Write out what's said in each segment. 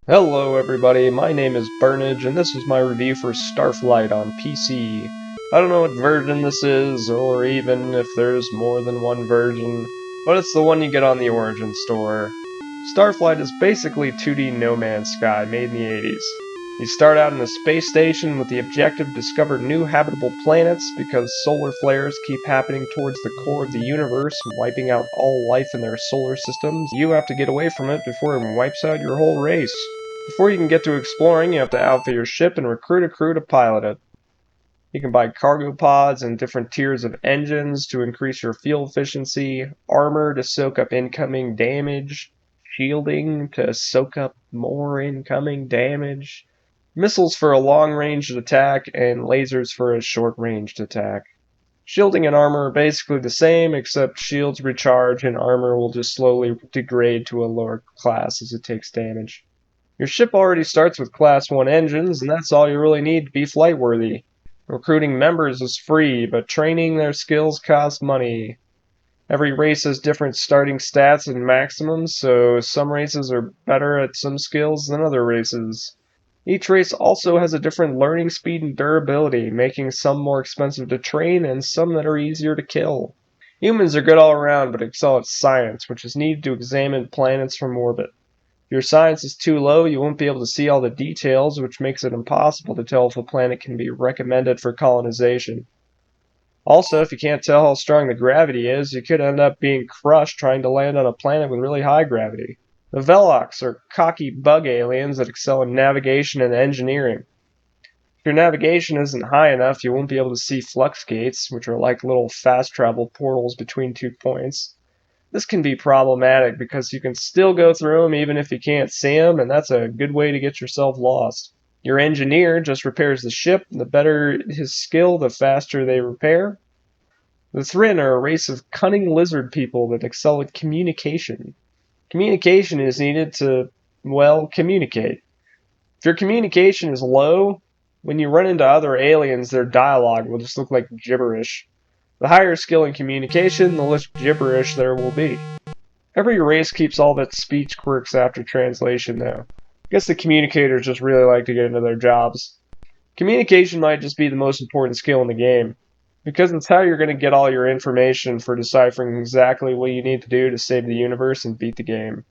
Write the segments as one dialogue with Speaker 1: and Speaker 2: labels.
Speaker 1: Hello everybody, my name is Burnage and this is my review for Starflight on PC. I don't know what version this is, or even if there's more than one version, but it's the one you get on the Origin store. Starflight is basically 2D No Man's Sky made in the 80s. You start out in a space station with the objective to discover new habitable planets because solar flares keep happening towards the core of the universe, wiping out all life in their solar systems. You have to get away from it before it wipes out your whole race. Before you can get to exploring, you have to outfit your ship and recruit a crew to pilot it. You can buy cargo pods and different tiers of engines to increase your fuel efficiency, armor to soak up incoming damage, shielding to soak up more incoming damage, missiles for a long-ranged attack, and lasers for a short-ranged attack. Shielding and armor are basically the same, except shields recharge and armor will just slowly degrade to a lower class as it takes damage. Your ship already starts with Class 1 engines, and that's all you really need to be flight-worthy. Recruiting members is free, but training their skills costs money. Every race has different starting stats and maximums, so some races are better at some skills than other races. Each race also has a different learning speed and durability, making some more expensive to train and some that are easier to kill. Humans are good all around, but excel at science, which is needed to examine planets from orbit. If your science is too low, you won't be able to see all the details, which makes it impossible to tell if a planet can be recommended for colonization. Also, if you can't tell how strong the gravity is, you could end up being crushed trying to land on a planet with really high gravity. The Velox are cocky bug aliens that excel in navigation and engineering. If your navigation isn't high enough, you won't be able to see flux gates, which are like little fast travel portals between 2 points. This can be problematic because you can still go through them even if you can't see them, and that's a good way to get yourself lost. Your engineer just repairs the ship. The better his skill, the faster they repair. The Thrin are a race of cunning lizard people that excel at communication. Communication is needed to, well, communicate. If your communication is low, when you run into other aliens, their dialogue will just look like gibberish. The higher skill in communication, the less gibberish there will be. Every race keeps all of its speech quirks after translation, though. I guess the communicators just really like to get into their jobs. Communication might just be the most important skill in the game, because it's how you're going to get all your information for deciphering exactly what you need to do to save the universe and beat the game.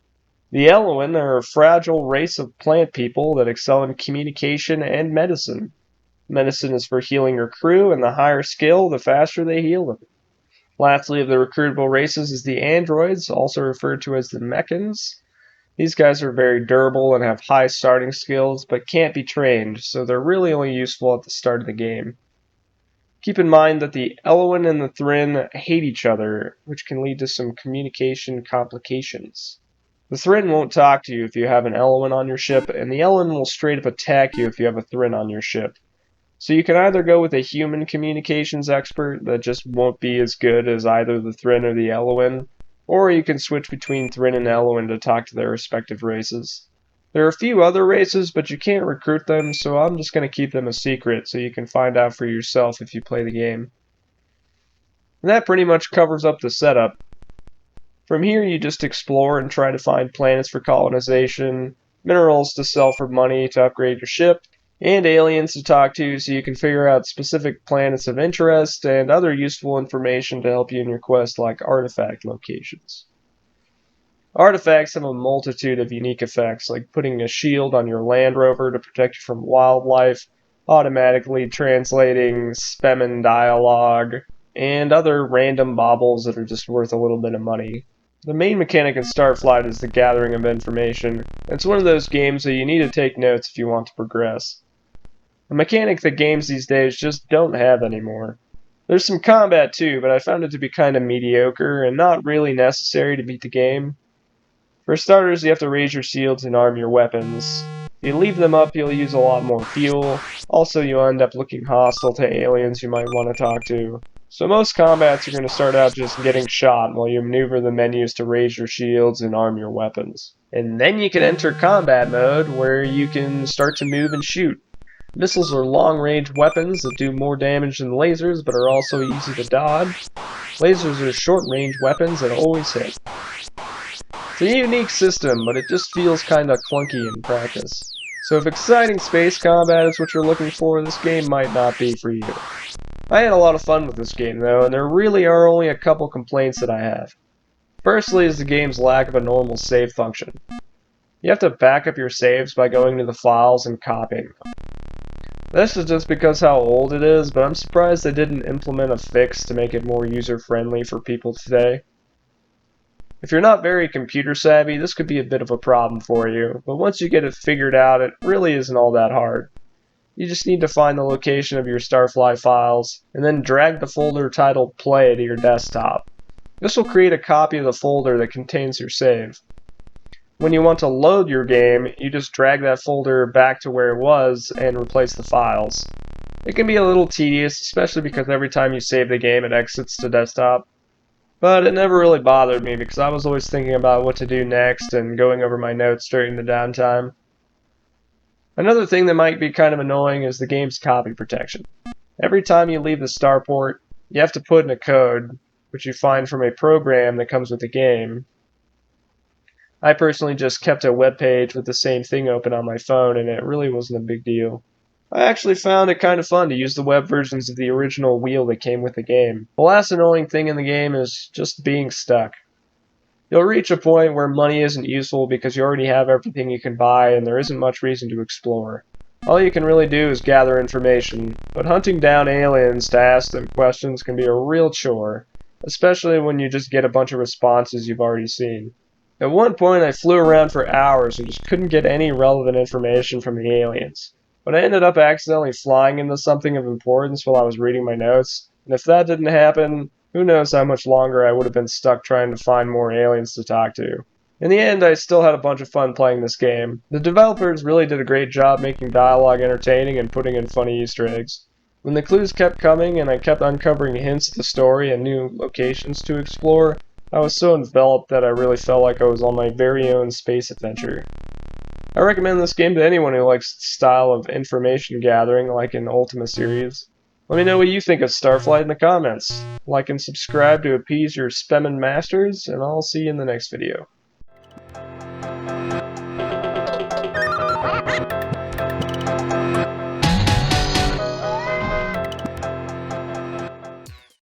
Speaker 1: The Eloin are a fragile race of plant people that excel in communication and medicine. Medicine is for healing your crew, and the higher skill, the faster they heal them. Lastly, of the recruitable races is the androids, also referred to as the mechans. These guys are very durable and have high starting skills, but can't be trained, so they're really only useful at the start of the game. Keep in mind that the Eloin and the Thrin hate each other, which can lead to some communication complications. The Thrin won't talk to you if you have an Eloin on your ship, and the Eloin will straight up attack you if you have a Thrin on your ship. So you can either go with a human communications expert that just won't be as good as either the Thrin or the Eloin, or you can switch between Thrin and Eloin to talk to their respective races. There are a few other races, but you can't recruit them, so I'm just going to keep them a secret so you can find out for yourself if you play the game. And that pretty much covers up the setup. From here you just explore and try to find planets for colonization, minerals to sell for money to upgrade your ship, and aliens to talk to so you can figure out specific planets of interest and other useful information to help you in your quest like artifact locations. Artifacts have a multitude of unique effects, like putting a shield on your Land Rover to protect you from wildlife, automatically translating spemmin dialogue, and other random baubles that are just worth a little bit of money. The main mechanic in Starflight is the gathering of information. It's one of those games that you need to take notes if you want to progress. A mechanic that games these days just don't have anymore. There's some combat too, but I found it to be kind of mediocre and not really necessary to beat the game. For starters, you have to raise your shields and arm your weapons. If you leave them up, you'll use a lot more fuel. Also, you'll end up looking hostile to aliens you might want to talk to. So most combats are going to start out just getting shot while you maneuver the menus to raise your shields and arm your weapons. And then you can enter combat mode, where you can start to move and shoot. Missiles are long-range weapons that do more damage than lasers, but are also easy to dodge. Lasers are short-range weapons that always hit. It's a unique system, but it just feels kinda clunky in practice. So if exciting space combat is what you're looking for, this game might not be for you. I had a lot of fun with this game though, and there really are only a couple complaints that I have. Firstly is the game's lack of a normal save function. You have to back up your saves by going to the files and copying them. This is just because how old it is, but I'm surprised they didn't implement a fix to make it more user-friendly for people today. If you're not very computer savvy, this could be a bit of a problem for you, but once you get it figured out, it really isn't all that hard. You just need to find the location of your Starflight files, and then drag the folder titled Play to your desktop. This will create a copy of the folder that contains your save. When you want to load your game, you just drag that folder back to where it was and replace the files. It can be a little tedious, especially because every time you save the game it exits to desktop. But it never really bothered me because I was always thinking about what to do next and going over my notes during the downtime. Another thing that might be kind of annoying is the game's copy protection. Every time you leave the starport, you have to put in a code, which you find from a program that comes with the game. I personally just kept a web page with the same thing open on my phone, and it really wasn't a big deal. I actually found it kind of fun to use the web versions of the original wheel that came with the game. The last annoying thing in the game is just being stuck. You'll reach a point where money isn't useful because you already have everything you can buy and there isn't much reason to explore. All you can really do is gather information, but hunting down aliens to ask them questions can be a real chore, especially when you just get a bunch of responses you've already seen. At one point I flew around for hours and just couldn't get any relevant information from the aliens. But I ended up accidentally flying into something of importance while I was reading my notes, and if that didn't happen, who knows how much longer I would have been stuck trying to find more aliens to talk to. In the end, I still had a bunch of fun playing this game. The developers really did a great job making dialogue entertaining and putting in funny Easter eggs. When the clues kept coming and I kept uncovering hints of the story and new locations to explore, I was so enveloped that I really felt like I was on my very own space adventure. I recommend this game to anyone who likes the style of information gathering like in Ultima series. Let me know what you think of Starflight in the comments. Like and subscribe to appease your spemmin' masters, and I'll see you in the next video.